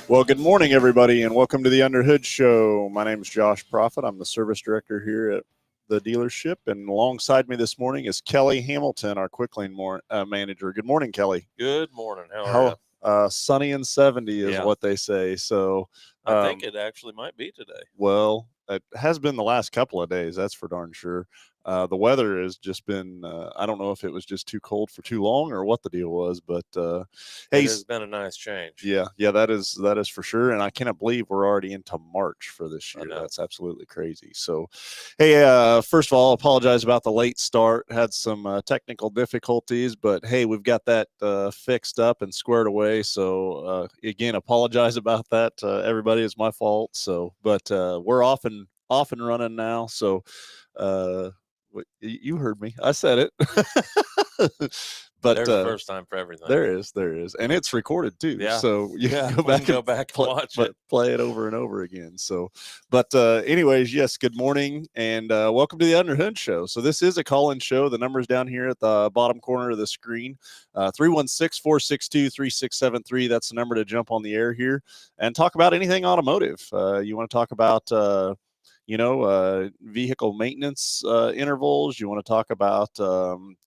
Well, good morning, everybody, and welcome to the Underhood Show. My name is Josh Profit. I'm the service director here at the dealership, and alongside me this morning is Kelly Hambelton, our quick lane manager. Good morning, Kelly. Good morning. How are you? Sunny and 70 is what they say. So I think it actually might be today. Well, it has been the last couple of days, that's for darn sure. The weather has just been, I don't know if it was just too cold for too long or what the deal was, but hey, it has been a nice change. Yeah, that is for sure. And I cannot believe we're already into March for this year. That's absolutely crazy. So, hey, first of all, apologize about the late start. Had some technical difficulties, but hey, we've got that fixed up and squared away. So, again, apologize about that. Everybody, it's my fault. So, but we're off and running now. So, you heard me. I said it. But there's a first time for everything. There is, and it's recorded too. Yeah. So you can go back and watch it, play it over and over again. So, but anyways, yes. Good morning and welcome to the Underhood Show. So this is a call-in show. The number's down here at the bottom corner of the screen. 316-462-3673. That's the number to jump on the air here and talk about anything automotive. You want to talk about vehicle maintenance intervals. You want to talk about,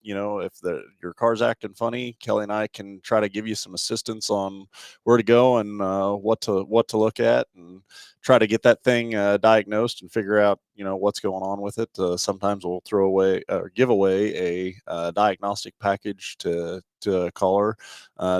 if your car's acting funny, Kelly and I can try to give you some assistance on where to go and what to look at and try to get that thing diagnosed and figure out, what's going on with it. Sometimes we'll throw away or give away a diagnostic package to a caller,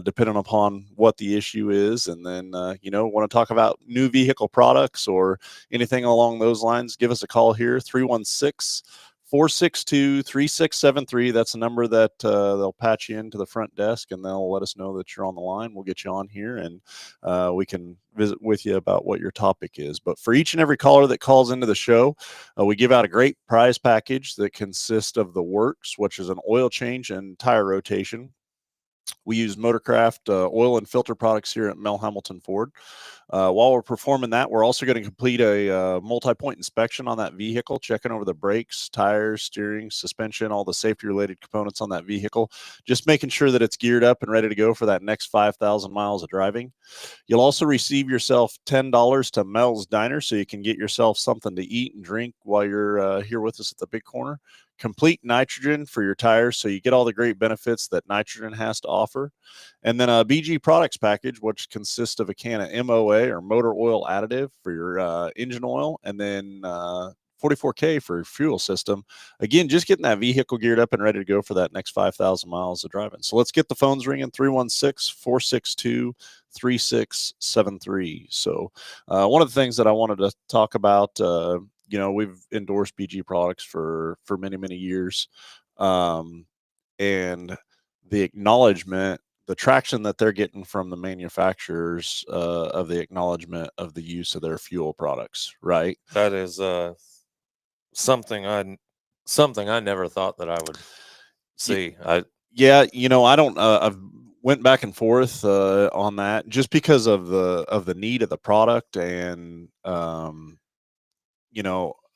depending upon what the issue is. And then, want to talk about new vehicle products or anything along those lines, give us a call here, 316-462-3673. That's the number that they'll patch you into the front desk, and they'll let us know that you're on the line. We'll get you on here, and we can visit with you about what your topic is. But for each and every caller that calls into the show, we give out a great prize package that consists of the works, which is an oil change and tire rotation. We use Motorcraft oil and filter products here at Mel Hambelton Ford. While we're performing that, we're also going to complete a multi-point inspection on that vehicle, checking over the brakes, tires, steering, suspension, all the safety-related components on that vehicle, just making sure that it's geared up and ready to go for that next 5,000 miles of driving. You'll also receive yourself $10 to Mel's Diner, so you can get yourself something to eat and drink while you're here with us at the Big Corner. Complete nitrogen for your tires, so you get all the great benefits that nitrogen has to offer. And then a BG products package, which consists of a can of MOA or motor oil additive for your engine oil, and then 44K for your fuel system. Again, just getting that vehicle geared up and ready to go for that next 5,000 miles of driving. So let's get the phones ringing, 316-462-3673. So one of the things that I wanted to talk about, we've endorsed BG products for many, many years. And the acknowledgement, the traction that they're getting from the manufacturers of the acknowledgement of the use of their fuel products, right? That is something I never thought that I would see. I don't. I've went back and forth on that just because of the need of the product, and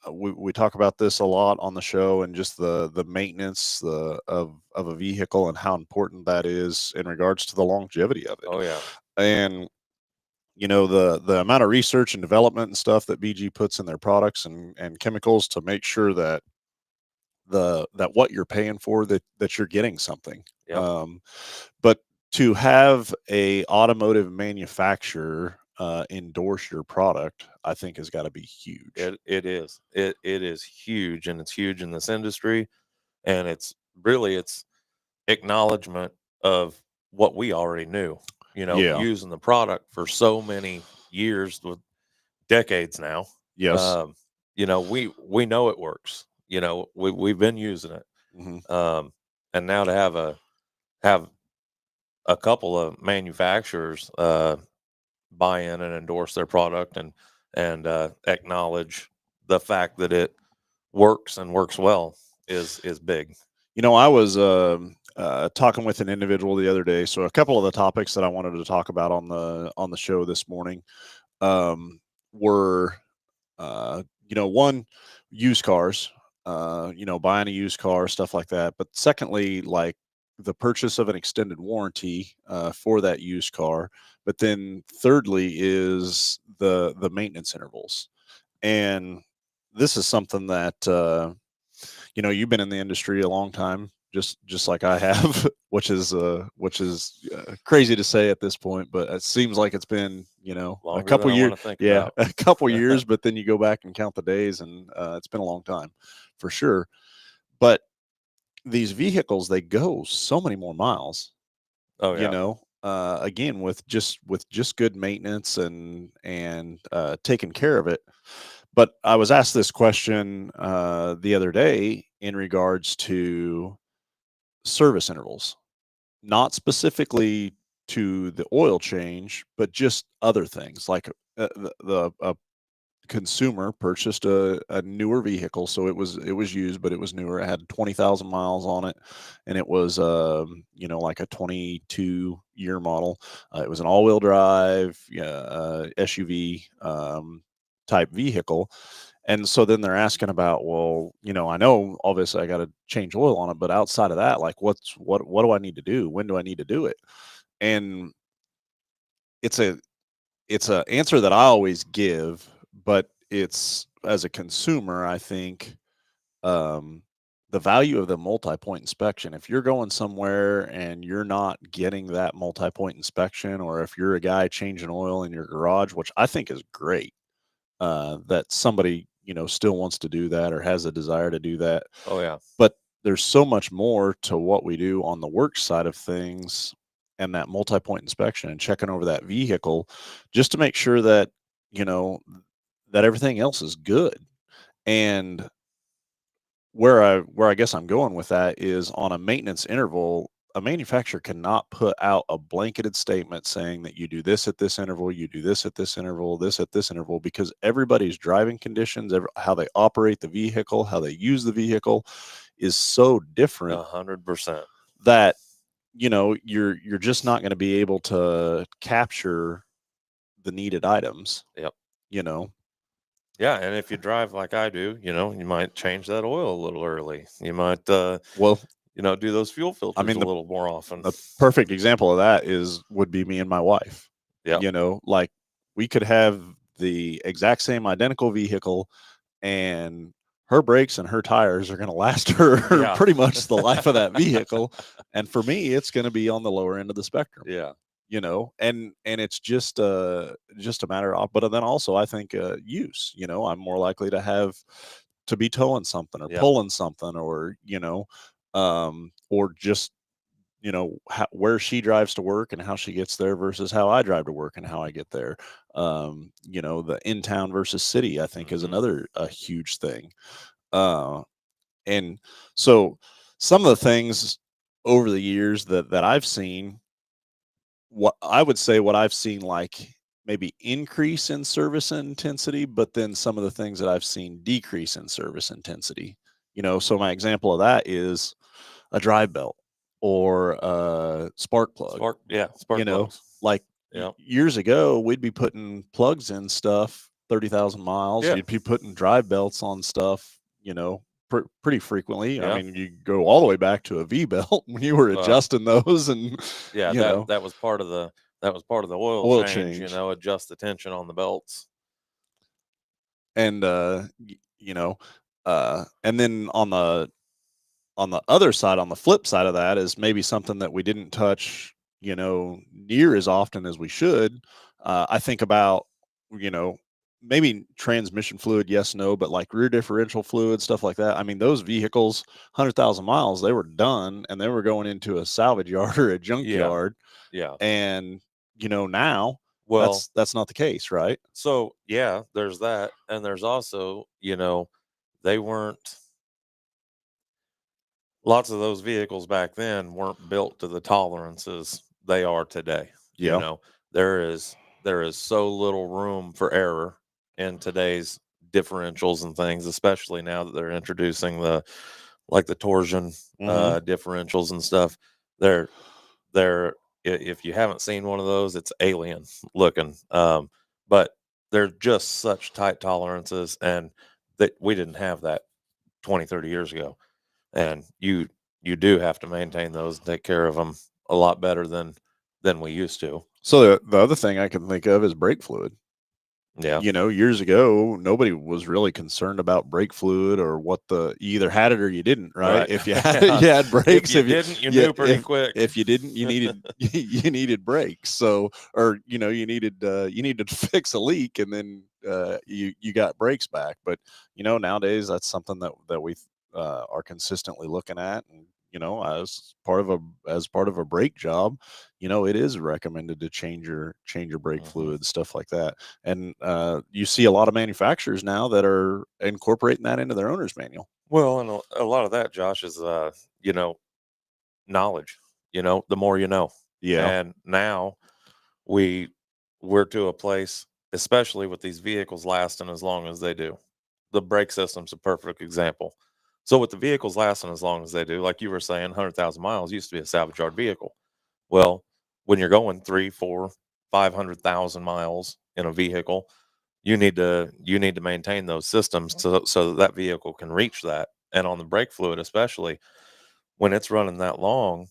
we talk about this a lot on the show, and just the maintenance of a vehicle and how important that is in regards to the longevity of it. Oh yeah. And the amount of research and development and stuff that BG puts in their products and chemicals to make sure that what you're paying for, that you're getting something. Yep. But to have a automotive manufacturer endorse your product, I think has got to be huge. It is. It is huge, and it's huge in this industry, and it's acknowledgement of what we already knew. Using the product for so many years, with decades now. Yes. We know it works. We've been using it. Mm-hmm. And now to have a couple of manufacturers buy in and endorse their product and acknowledge the fact that it works and works well is big. I was talking with an individual the other day. So a couple of the topics that I wanted to talk about on the show this morning were, one, used cars, buying a used car, stuff like that. But secondly, like the purchase of an extended warranty for that used car, but then thirdly is the maintenance intervals. And this is something that you've been in the industry a long time, just like I have, which is crazy to say at this point, but it seems like it's been a Longer than couple I years. want to think Yeah, about. a couple years, but then you go back and count the days, and it's been a long time for sure. But these vehicles, they go so many more miles, Oh yeah. again with just good maintenance and taking care of it. But I was asked this question the other day in regards to service intervals, not specifically to the oil change, but just other things like the consumer purchased a newer vehicle, so it was used, but it was newer. It had 20,000 miles on it, and it was like a 22-year model. It was an all-wheel drive, yeah, SUV type vehicle. And so then they're asking about, well, I know obviously I got to change oil on it, but outside of that, like what do I need to do? When do I need to do it? And it's a it's a answer that I always give, but it's as a consumer, I think um, the value of the multi-point inspection. If you're going somewhere and you're not getting that multi-point inspection, or if you're a guy changing oil in your garage, which I think is great, that somebody still wants to do that or has a desire to do that, Oh yeah. but there's so much more to what we do on the work side of things, and that multi-point inspection and checking over that vehicle just to make sure that you know that everything else is good. And where I guess I'm going with that is on a maintenance interval, a manufacturer cannot put out a blanketed statement saying that you do this at this interval, you do this at this interval, this at this interval, because everybody's driving conditions, how they operate the vehicle, how they use the vehicle is so different 100%. that you're just not going to be able to capture the needed items. Yep. You know, Yeah, and if you drive like I do, you might change that oil a little early. You might, well, do those fuel I filters mean a little more often. the perfect example of that would be me and my wife. Yep. Like we could have the exact same identical vehicle, and her brakes and her tires are going to last her Yeah. pretty much the life of that vehicle. And for me, it's going to be on the lower end of the spectrum. Yeah. And it's just a matter of, but then also I think use, I'm more likely to be towing something or Yep. pulling something, or just where she drives to work and how she gets there versus how I drive to work and how I get there. The in town versus city, I think, is Mhm. another a huge thing. And so some of the things over the years that I've seen, what I've seen, like maybe increase in service intensity, but then some of the things that I've seen decrease in service intensity. So my example of that is a drive belt or a spark plug. Spark plugs. Like Yep. years ago, we'd be putting plugs in stuff 30,000 miles. Yeah. You'd be putting drive belts on stuff, pretty frequently. I Yeah. mean, you go all the way back to a V belt when you were Well, adjusting those, and yeah, that was part of the oil oil change, change. adjust the tension on the belts. And and then on the other side, on the flip side of that, is maybe something that we didn't touch, near as often as we should. I think about, you know, maybe transmission fluid, yes, no, but like rear differential fluid, stuff like that. I mean, those vehicles, 100,000 miles, they were done and they were going into a salvage yard or a Yeah. junkyard. Yeah. And, now Well, that's not the case, right? so yeah, there's that, and there's also, they weren't lots of those vehicles back then weren't built to the tolerances they are today. Yeah. There is so little room for error in today's differentials and things, especially now that they're introducing the torsion Hmm. differentials and stuff. They're if you haven't seen one of those, it's alien looking. But they're just such tight tolerances, and that we didn't have that 20, 30 years ago. And you you do have to maintain those and take care of them a lot better than we used to. So the other thing I can think of is brake fluid. Yeah. Years ago, nobody was really concerned about brake fluid or what you either had it or you didn't, right? Right. If you had it, you had brakes. If you didn't, you knew pretty if, quick. if you didn't, you needed you needed brakes. So, or you needed to fix a leak, and then you got brakes back. But nowadays that's something that we are consistently looking at, and as part of a brake job, it is recommended to change your brake fluid, stuff like that. And you see a lot of manufacturers now that are incorporating that into their owner's manual. Well, and a lot of that, Josh, is knowledge. The more you know. Yeah. And now we're to a place, especially with these vehicles lasting as long as they do. The brake system's a perfect example. So with the vehicles lasting as long as they do, like you were saying, 100,000 miles used to be a salvage yard vehicle. Well, when you're going 3, 4, 500,000 miles in a vehicle, you need to maintain those systems so that vehicle can reach that. And on the brake fluid, especially when it's running that long,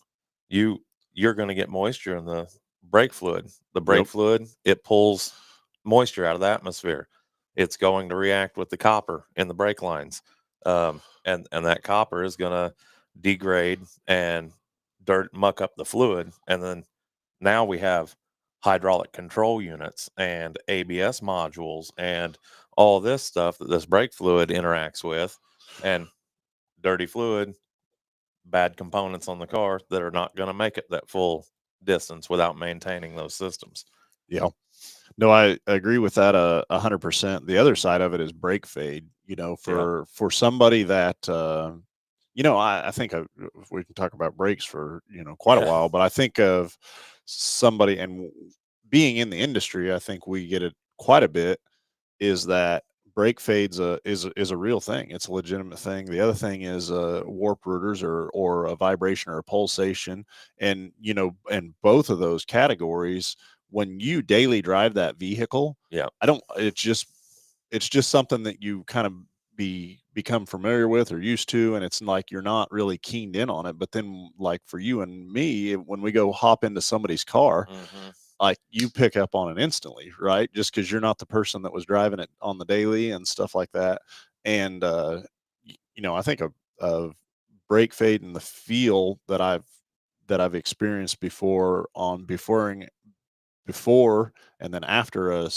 you're going to get moisture in the brake fluid. The brake Yep. fluid, it pulls moisture out of the atmosphere. It's going to react with the copper in the brake lines, and that copper is going to degrade and muck up the fluid. And then now we have hydraulic control units and ABS modules and all this stuff that this brake fluid interacts with, and dirty fluid, bad components on the car that are not going to make it that full distance without maintaining those systems. Yeah. No, I agree with that 100%. The other side of it is brake fade. For somebody that I think we can talk about brakes for quite a Yeah. while, but I think of somebody, and being in the industry, I think we get it quite a bit. Is that brake fades is a real thing? It's a legitimate thing. The other thing is warp rotors or a vibration or a pulsation, and and both of those categories, when you daily drive that vehicle, Yeah. I don't. It's just something that you kind of become familiar with or used to, and it's like you're not really keened in on it. But then, like for you and me, when we go hop into somebody's car, like you pick up on it instantly, right? Just because you're not the person that was driving it on the daily and stuff like that. And I think a brake fade and the feel that I've experienced before and then after a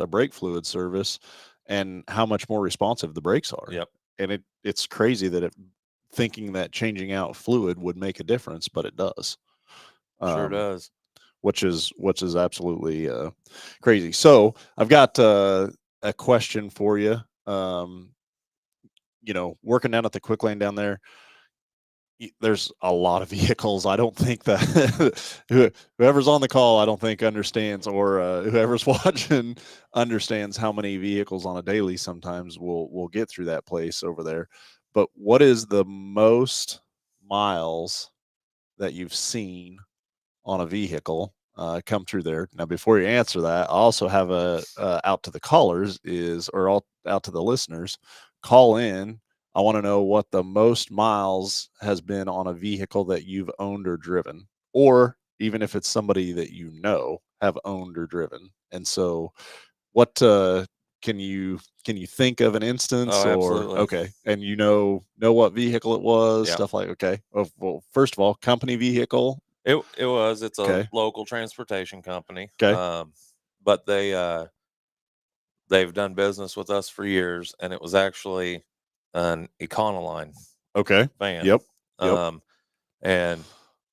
brake fluid service, and how much more responsive the brakes are. Yep. And it's crazy that thinking that changing out fluid would make a difference, but it does. Sure does. Which is absolutely crazy. So I've got a question for you. Working down at the quick lane down there, there's a lot of vehicles. I don't think that whoever's on the call, I don't think understands, or whoever's watching understands how many vehicles on a daily sometimes will get through that place over there. But what is the most miles that you've seen on a vehicle come through there? Now, before you answer that, I also have a out to the callers out to the listeners. Call in. I want to know what the most miles has been on a vehicle that you've owned or driven, or even if it's somebody that have owned or driven. And so, what can you think of an instance? Oh, Or absolutely. okay, and know what vehicle it was, Yeah. stuff like okay. Well, first of all, company vehicle. It's a Okay. local transportation company. Okay. But they've done business with us for years, and it was actually an Econoline Okay. van. Yep. Yep. And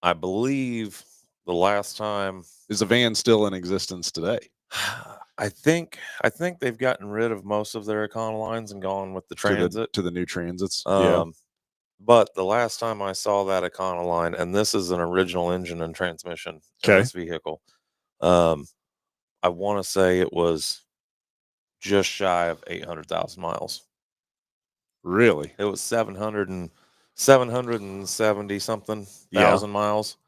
I believe the last time Is the van still in existence today? I think they've gotten rid of most of their Econolines and gone with the Transit. To the new Transits. Yeah. But the last time I saw that Econoline, and this is an original engine and transmission in Okay. this vehicle, I want to say it was just shy of 800,000 miles. Really? It was 770 something thousand miles.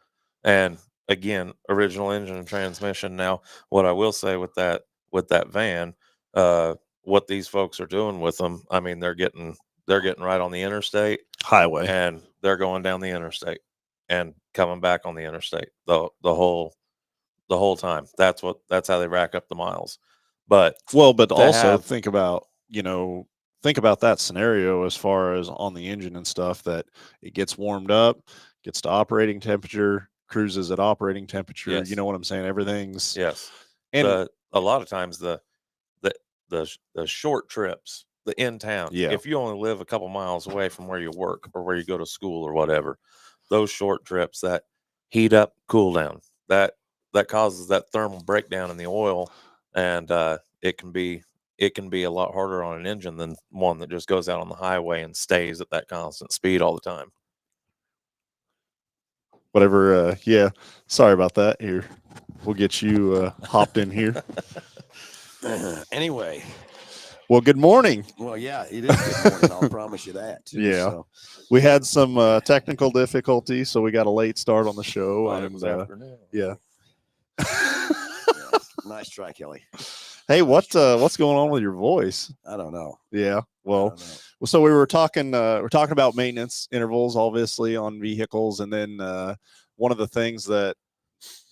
And again, original engine and transmission. Now, what I will say with that van, what these folks are doing with them, I mean, they're getting right on the interstate. highway. and they're going down the interstate and coming back on the interstate the whole time. That's how they rack up the miles. But But to also have think about, think about that scenario as far as on the engine and stuff, that it gets warmed up, gets to operating temperature, cruises at operating temperature. You yes, know what I'm saying? Everything's yes. and A lot of times the the short trips, the in town. yeah. If you only live a couple miles away from where you work or where you go to school or whatever, those short trips, that heat up, cool down, that causes that thermal breakdown in the oil, and it can be a lot harder on an engine than one that just goes out on the highway and stays at that constant speed all the time. Whatever. Yeah. Sorry about that. Here, we'll get you hopped in here. Anyway, Well, good morning. well, yeah, it is good morning. I'll promise you that. Too, Yeah. So. We had some technical difficulties, so we got a late start on the show. Thought it And was afternoon. yeah. Yeah, nice try, Kelly. Hey, what's going on with your voice? I don't know. Yeah. I Well, don't know. so we're talking about maintenance intervals, obviously, on vehicles, and then one of the things that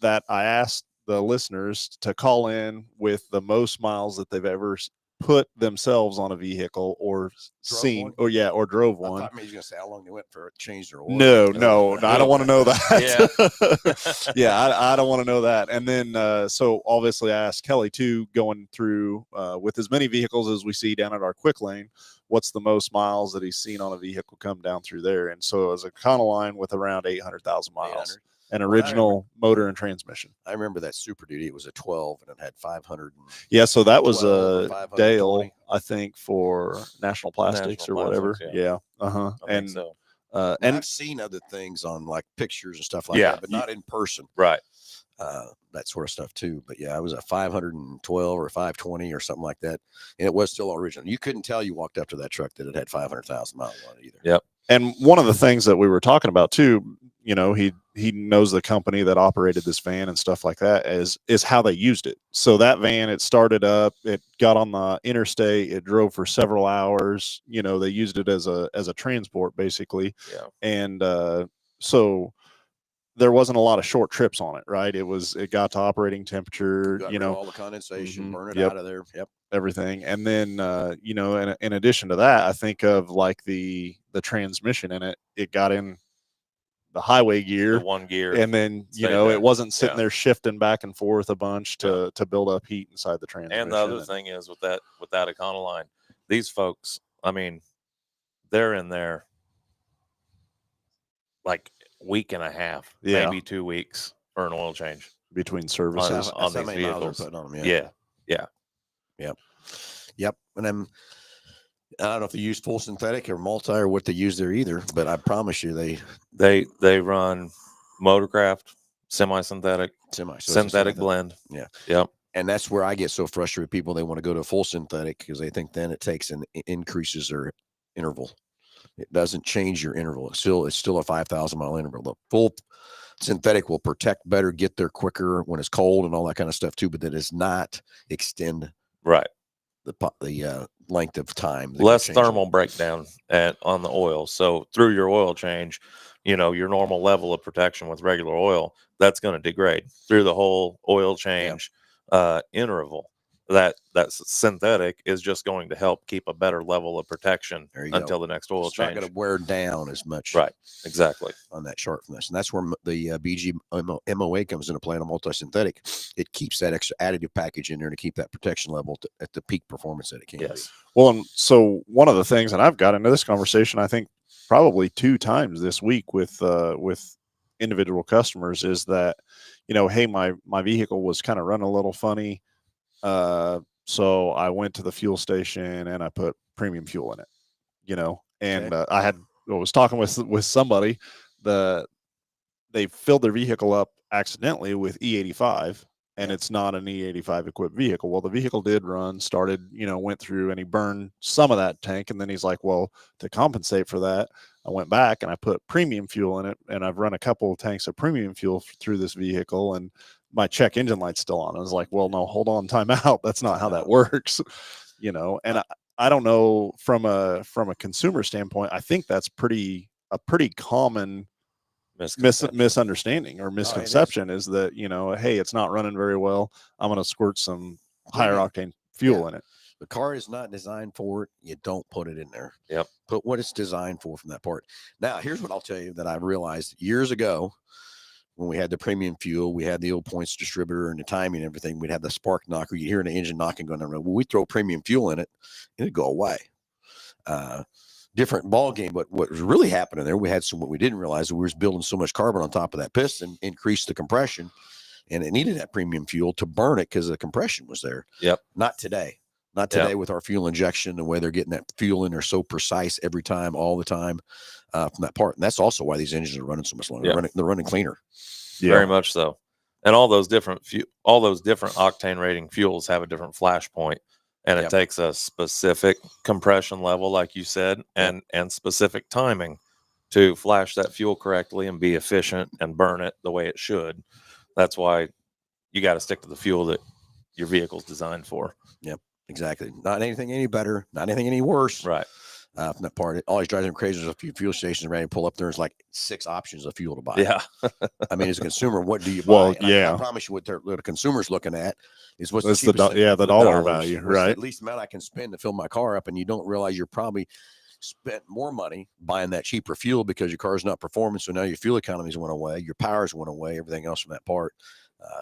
I asked the listeners to call in with the most miles that they've ever put themselves on a vehicle or seen, one? or drove I one. thought maybe he was going to say how long they went for it, changed their oil. No, I don't want to know that. Yeah. Yeah, I don't want to know that. And then, so obviously I asked Kelly too, going through with as many vehicles as we see down at our quick lane, what's the most miles that he's seen on a vehicle come down through there. And so it was a Econoline with around 800,000 miles. 800. An original motor and transmission. I remember that Super Duty. It was a 12 and it had 500. Yeah, so that was 12 or Dale, 520. I think, for National Plastics National or whatever. Plastics, Yeah. I think And so. and I've seen other things on like pictures and stuff like Yeah. that, but not in person. Right. That sort of stuff too. But yeah, it was a 512 or 520 or something like that, and it was still original. You couldn't tell you walked up to that truck that it had 500,000 miles on it either. Yep. And one of the things that we were talking about too, he knows the company that operated this van and stuff like that, is how they used it. So that van, it started up, it got on the interstate, it drove for several hours. They used it as a transport basically. Yeah. And so there wasn't a lot of short trips on it, right? It got to operating temperature, Got rid of all the condensation, burn it Yep. out of there. Yep. everything. And then in addition to that, I think of like the transmission in it. It got in the highway gear, The one gear. and then stayed there. it wasn't sitting Yeah. there shifting back and forth a bunch to build up heat inside the transmission. And the other thing is with that Econoline, these folks, I mean, they're in there like week and a half, Yeah. maybe 2 weeks for an oil change between services. That's on how these many miles they're vehicles. putting on them. Yeah. Yep. And I don't know if they use full synthetic or multi or what they use there either, but I promise you They run Motorcraft, semi-synthetic, synthetic blend. Yeah. Yep. And that's where I get so frustrated with people. They want to go to full synthetic because they think then it takes and increases their interval. It doesn't change your interval. It's still a 5,000 mile interval. The full synthetic will protect better, get there quicker when it's cold and all that kind of stuff too, but that does not extend Right. the length of time. Less thermal breakdown on the oil. So through your oil change, your normal level of protection with regular oil, that's going to degrade through the whole oil change interval. That synthetic is just going to help keep a better level of protection until the next oil change. It's not going to wear down as much. Right. Exactly. On that sharpness. And that's where the BG MOA comes into play on a multi-synthetic. It keeps that extra additive package in there to keep that protection level at the peak performance that it can be. Well, and so one of the things, and I've got into this conversation, I think probably 2 times this week with individual customers, is that, hey, my vehicle was kind of running a little funny. So I went to the fuel station and I put premium fuel in it, and I was talking with somebody they filled their vehicle up accidentally with E85, and it's not an E85 equipped vehicle. Well, the vehicle did run, started, went through, and he burned some of that tank. And then he's like, well, to compensate for that, I went back and I put premium fuel in it, and I've run a couple of tanks of premium fuel through this vehicle, and my check engine light's still on. I was like, well, no, hold on, time out. That's not how that works, and I don't know from a consumer standpoint. I think that's a pretty common misunderstanding or misconception is that, you know, hey, it's not running very well, I'm going to squirt some higher octane fuel in it. The car is not designed for it. You don't put it in there. Yep. Put what it's designed for from that part. Now, here's what I'll tell you that I realized years ago when we had the premium fuel, we had the old points distributor and the timing and everything. We'd have the spark knocker. You'd hear the engine knocking going down the road. Well, we throw premium fuel in it, it'd go away. Different ball game. But what was really happening there, we had what we didn't realize, we were building so much carbon on top of that piston, increased the compression, and it needed that premium fuel to burn it because the compression was there. Yep. Not today. Not today with our fuel injection, the way they're getting that fuel in there so precise every time, all the time from that part. And that's also why these engines are running so much longer. They're running cleaner. Very much so. And all those different octane rating fuels have a different flash point, and it takes a specific compression level, like you said, and specific timing to flash that fuel correctly and be efficient and burn it the way it should. That's why you got to stick to the fuel that your vehicle's designed for. Yep. Exactly. Not anything any better, not anything any worse. Right. From that part. It always drives them crazy. There's a few fuel stations ready to pull up. There's like 6 options of fuel to buy. Yeah. I mean, as a consumer, what do you buy? Well, I promise you what the consumer's looking at is what's the cheapest the dollar value, right? At least amount I can spend to fill my car up, and you don't realize you're probably spent more money buying that cheaper fuel because your car's not performing. So now your fuel economies went away, your powers went away, everything else from that part.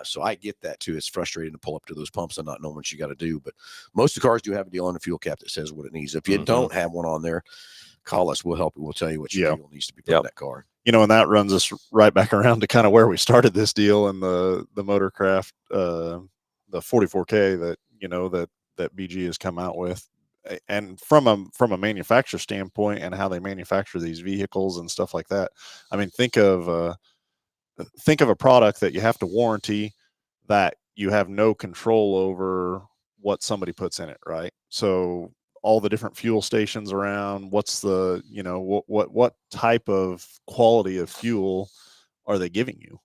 So I get that too. It's frustrating to pull up to those pumps and not know what you got to do. But most of the cars do have a deal on the fuel cap that says what it needs. If you don't have one on there, call us. We'll help you. We'll tell you what your fuel needs to be put in that car. You know, and that runs us right back around to kind of where we started this deal and the Motorcraft, the 44K that, you know, that BG has come out with. And from a manufacturer standpoint and how they manufacture these vehicles and stuff like that. I mean, think of a product that you have to warranty that you have no control over what somebody puts in it, right? So all the different fuel stations around, what's the, you know, what type of quality of fuel are they giving you?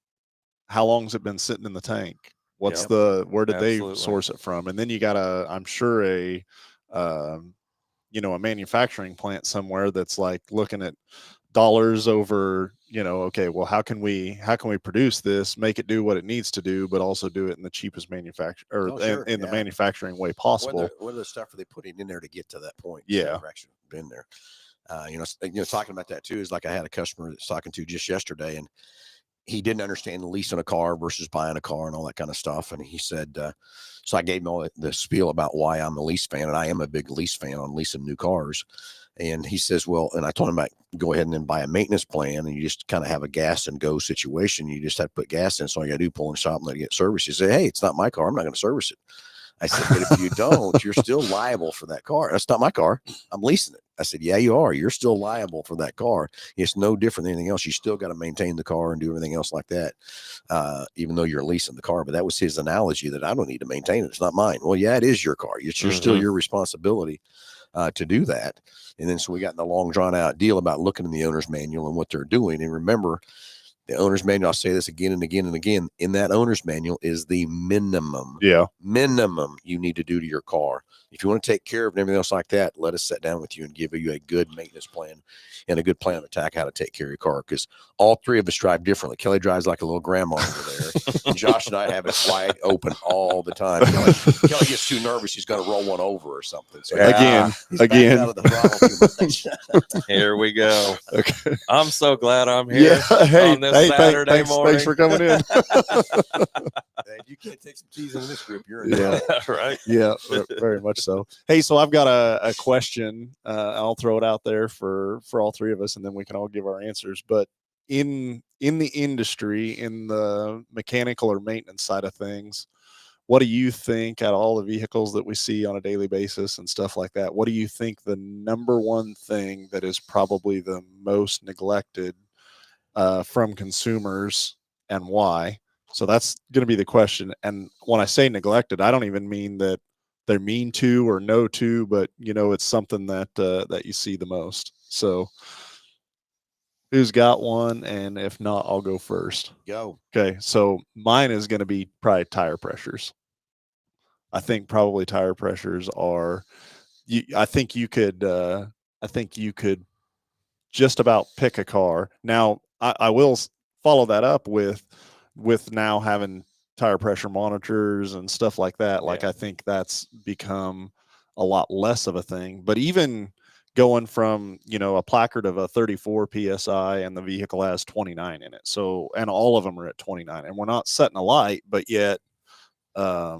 How long's it been sitting in the tank? What's where did they source it from? And then you got I'm sure a manufacturing plant somewhere that's like looking at dollars over, you know, okay, well, how can we produce this, make it do what it needs to do, but also do it in the cheapest manufacture the manufacturing way possible. What are the stuff are they putting in there to get to that point? Actually been there. Talking about that too is like I had a customer that's talking to just yesterday, and he didn't understand the leasing a car versus buying a car and all that kind of stuff. And he said, so I gave him all the spiel about why I'm a lease fan, and I am a big lease fan on leasing new cars. And he says, well, and I told him I go ahead and then buy a maintenance plan, and you just kind of have a gas and go situation. You just have to put gas in. So all you got to do, pull in the shop and let it get serviced. He said, hey, it's not my car. I'm not going to service it. I said, but if you don't, you're still liable for that car. That's not my car. I'm leasing it. I said, yeah, you are. You're still liable for that car. It's no different than anything else. You still got to maintain the car and do everything else like that, even though you're leasing the car. But that was his analogy that I don't need to maintain it. It's not mine. Well, yeah, it is your car. It's still your responsibility to do that. And then so we got in the long drawn out deal about looking in the owner's manual and what they're doing. And remember, the owner's manual, I'll say this again and again and again, in that owner's manual is the minimum you need to do to your car. If you want to take care of it and everything else like that, let us sit down with you and give you a good maintenance plan and a good plan of attack how to take care of your car. Because all three of us drive differently. Kelly drives like a little grandma over there. And Josh and I have it wide open all the time. Kelly gets too nervous, he's going to roll one over or something. So again. Here we go. Okay. I'm so glad I'm here on this Saturday morning. Thanks for coming in. You can't take some cheese in this group. You're in right. Yeah, very much so. Hey, so I've got a question. I'll throw it out there for all three of us, and then we can all give our answers. But in the industry, in the mechanical or maintenance side of things, what do you think, out of all the vehicles that we see on a daily basis and stuff like that, what do you think the number one thing that is probably the most neglected from consumers, and why? So that's going to be the question. And when I say neglected, I don't even mean that they're mean to or no to, but you know, it's something that that you see the most. So who's got one? And if not, I'll go first. Go. Okay. So mine is going to be probably tire pressures. I think probably tire pressures are I think you could just about pick a car. Now, I will follow that up with now having tire pressure monitors and stuff like that. Like, I think that's become a lot less of a thing. But even going from, a placard of a 34 psi and the vehicle has 29 in it. So, and all of them are at 29, and we're not setting a light, but yet, they're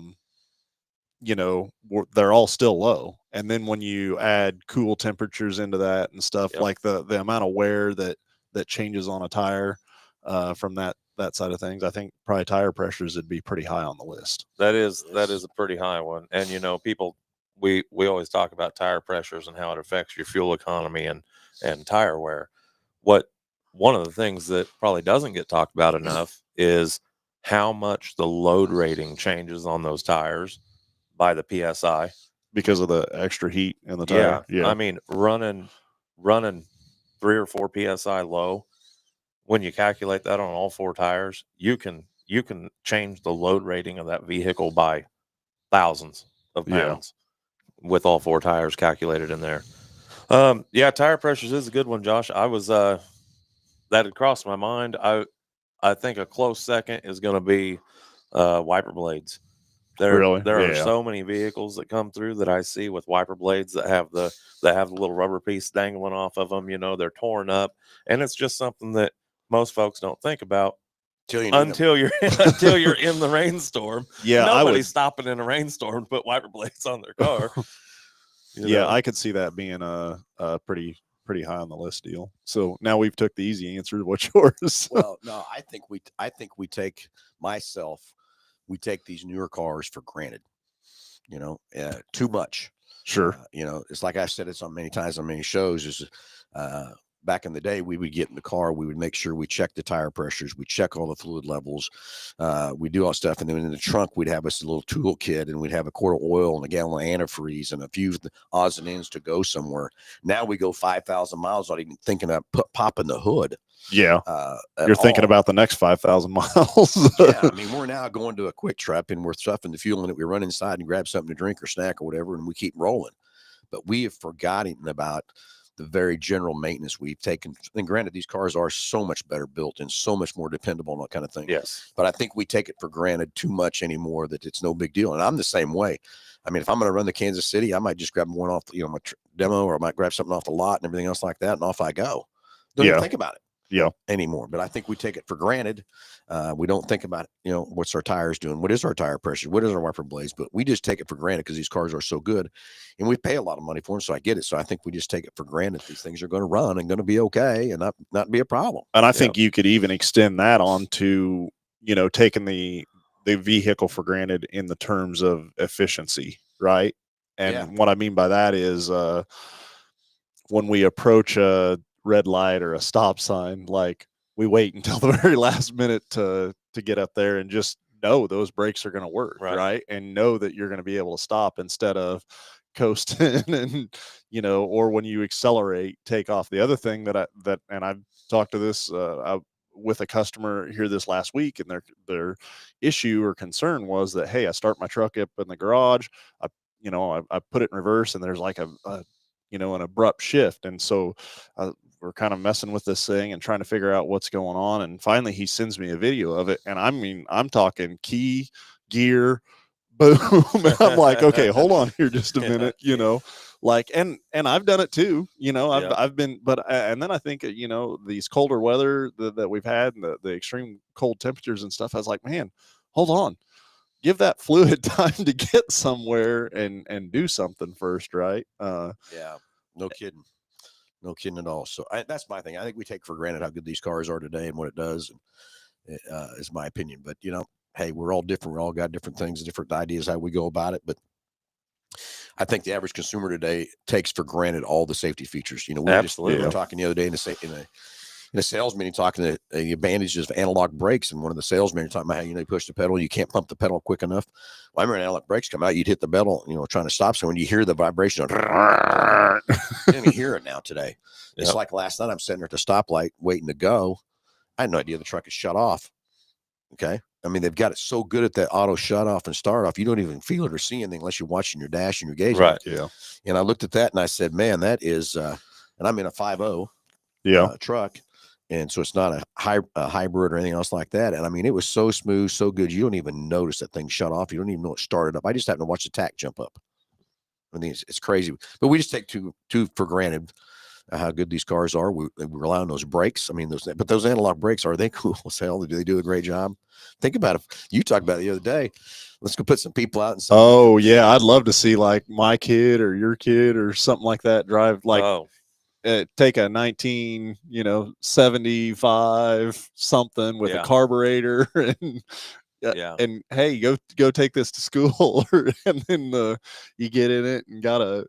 all still low. And then when you add cool temperatures into that and stuff, like the amount of wear that changes on a tire from that side of things, I think probably tire pressures would be pretty high on the list. That is a pretty high one. And people, we always talk about tire pressures and how it affects your fuel economy and tire wear. One of the things that probably doesn't get talked about enough is how much the load rating changes on those tires by the PSI, because of the extra heat in the tire. Yeah. I mean, running 3 or 4 PSI low, when you calculate that on all 4 tires, you can change the load rating of that vehicle by thousands of pounds with all 4 tires calculated in there. Tire pressures is a good one, Josh. I was that had crossed my mind. I think a close second is going to be wiper blades. There are so many vehicles that come through that I see with wiper blades that have the little rubber piece dangling off of them. They're torn up, and it's just something that most folks don't think about until you're in the rainstorm. Yeah, nobody's stopping in a rainstorm to put wiper blades on their car. I could see that being a pretty high on the list deal. So now we've took the easy answer. What's yours? Well, no, I think we take these newer cars for granted, too much. Sure. It's like I've said it so many times on many shows is, back in the day, we would get in the car, we would make sure we check the tire pressures, we check all the fluid levels, we do all stuff. And then in the trunk, we'd have us a little tool kit, and we'd have a quart of oil and a gallon of antifreeze and a few odds and ends to go somewhere. Now we go 5,000 miles not even thinking about popping the hood. Yeah. You're thinking about the next 5,000 miles. I mean, we're now going to a quick trip and we're stuffing the fuel in it. We run inside and grab something to drink or snack or whatever, and we keep rolling. But we have forgotten about the very general maintenance we've taken. And granted, these cars are so much better built and so much more dependable and that kind of thing. Yes. But I think we take it for granted too much anymore that it's no big deal. And I'm the same way. I mean, if I'm going to run to Kansas City, I might just grab one off, my demo, or I might grab something off the lot and everything else like that. And off I go. Don't even think about it. Anymore. But I think we take it for granted. We don't think about, what's our tires doing? What is our tire pressure? What is our wiper blades? But we just take it for granted because these cars are so good and we pay a lot of money for them. So I get it. So I think we just take it for granted. These things are going to run and going to be okay and not be a problem. And I think you could even extend that on to, taking the vehicle for granted in the terms of efficiency. Right. And what I mean by that is, when we approach a red light or a stop sign, like, we wait until the very last minute to get up there and just know those brakes are going to work, right? And know that you're going to be able to stop instead of coasting and, or when you accelerate, take off. The other thing that I've talked to this with a customer here this last week, and their issue or concern was that, hey, I start my truck up in the garage, I put it in reverse, and there's like an abrupt shift, and so we're kind of messing with this thing and trying to figure out what's going on. And finally he sends me a video of it. And I mean, I'm talking key, gear, boom. And I'm like, okay, hold on here just a minute, and I've done it too, I've been, but, and then I think, these colder weather that we've had and the extreme cold temperatures and stuff, I was like, man, hold on, give that fluid time to get somewhere and do something first. Right. No kidding. No kidding at all. So that's my thing. I think we take for granted how good these cars are today and what it does, is my opinion. But, hey, we're all different. We all got different things, different ideas how we go about it. But I think the average consumer today takes for granted all the safety features. We were talking the other day in a sales meeting, talking the advantages of analog brakes, and one of the salesmen talking about how you push the pedal, you can't pump the pedal quick enough. Well, I remember analog brakes come out, you'd hit the pedal, trying to stop. So when you hear the vibration, you don't even hear it now today. It's like last night, I'm sitting there at the stoplight waiting to go. I had no idea the truck is shut off. Okay, I mean, they've got it so good at that auto shut off and start off. You don't even feel it or see anything unless you're watching your dash and your gauge. Right. Yeah. And I looked at that and I said, man, that is, and I'm in a 5.0 truck. And so it's not a hybrid or anything else like that. And I mean, it was so smooth, so good. You don't even notice that thing shut off. You don't even know it started up. I just happened to watch the tack jump up. I mean, it's crazy. But we just take two for granted how good these cars are. We rely on those brakes. I mean, those analog brakes, are they cool as hell? Do they do a great job? Think about it. You talked about it the other day. Let's go put some people out and say, oh yeah, I'd love to see like my kid or your kid or something like that drive like take a 1975 something with a carburetor and and hey, go take this to school, and then you get in it and gotta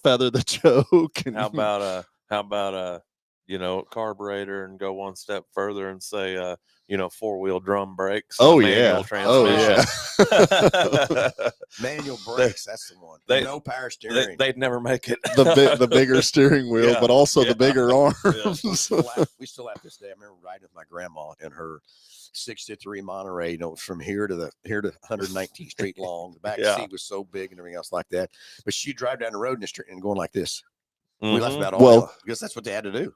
feather the choke. And how about carburetor, and go one step further and say 4-wheel drum brakes. Manual transmission. Manual brakes. That's the one. No power steering. They'd never make it. The bigger steering wheel, but also the bigger arms. We still have this day. I remember riding with my grandma in her 63 Monterey, from here to 119th Street long. The back seat was so big and everything else like that. But she'd drive down the road in the street and going like this. We left about all because that's what they had to do.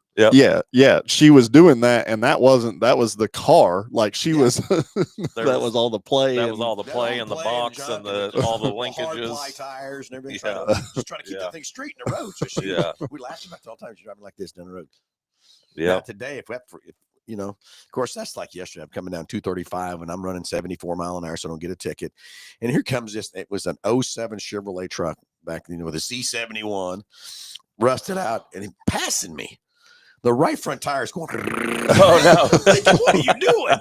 Yeah. She was doing that, and that was the car. Like she was that was all the play. That was all the play and the box and all the linkages, hard tires and everything. Just trying to keep that thing straight in the road. So we laughed about it all the time. She's driving like this down the road. Yeah. Today, of course, that's like yesterday. I'm coming down 235 and I'm running 74 mile an hour, so I don't get a ticket. And here comes this. It was an 07 Chevrolet truck back, with a C71. Rusted out, and he passing me. The right front tire is going. Oh no! What are you doing?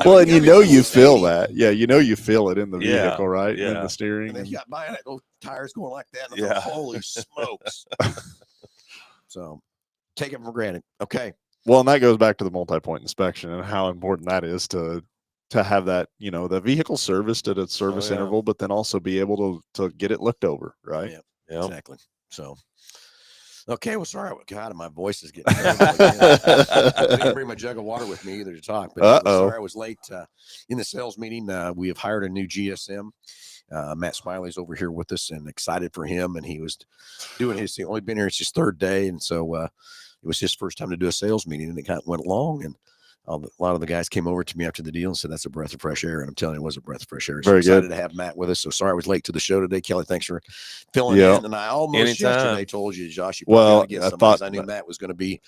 Well, and you feel that. Yeah, you feel it in the vehicle, right? In the steering. And then you got by it, those tires going like that. And holy smokes! So take it for granted. Okay. Well, and that goes back to the multi-point inspection and how important that is to have that, the vehicle serviced at a service interval, but then also be able to get it looked over, right? Yeah, exactly. So. Okay, well, sorry. God, my voice is getting. I didn't bring my jug of water with me either to talk. But sorry, I was late in the sales meeting. We have hired a new GSM. Matt Smiley's over here with us, and excited for him. And he was doing he's only been here. It's his third day, and so it was his first time to do a sales meeting, and it kind of went long. And a lot of the guys came over to me after the deal and said, that's a breath of fresh air. And I'm telling you, it was a breath of fresh air. So very excited good to have Matt with us. So sorry I was late to the show today. Kelly, thanks for filling in. And I almost yesterday told you, Josh, you probably I knew Matt was going to be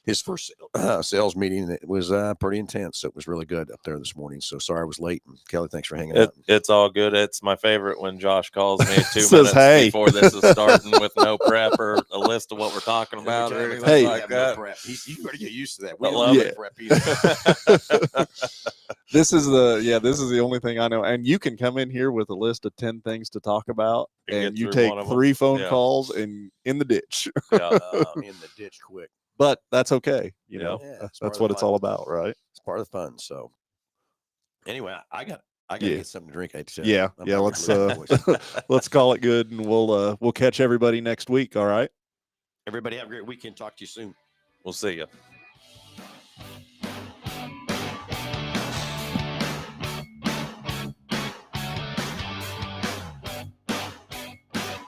his first sales meeting. It was pretty intense. So it was really good up there this morning. So sorry I was late. And Kelly, thanks for hanging out. It's all good. It's my favorite when Josh calls me 2 minutes before this is starting with no prep or a list of what we're talking about or anything like that. No you better get used to that. We love it. Prep either. This is the only thing I know. And you can come in here with a list of 10 things to talk about, and you take 3 phone calls and in the ditch. In the ditch quick. But that's okay. That's what it's all about, right? It's part of the fun. So anyway, I got to get something to drink. Let's call it good, and we'll catch everybody next week. All right. Everybody have a great weekend. Talk to you soon. We'll see you.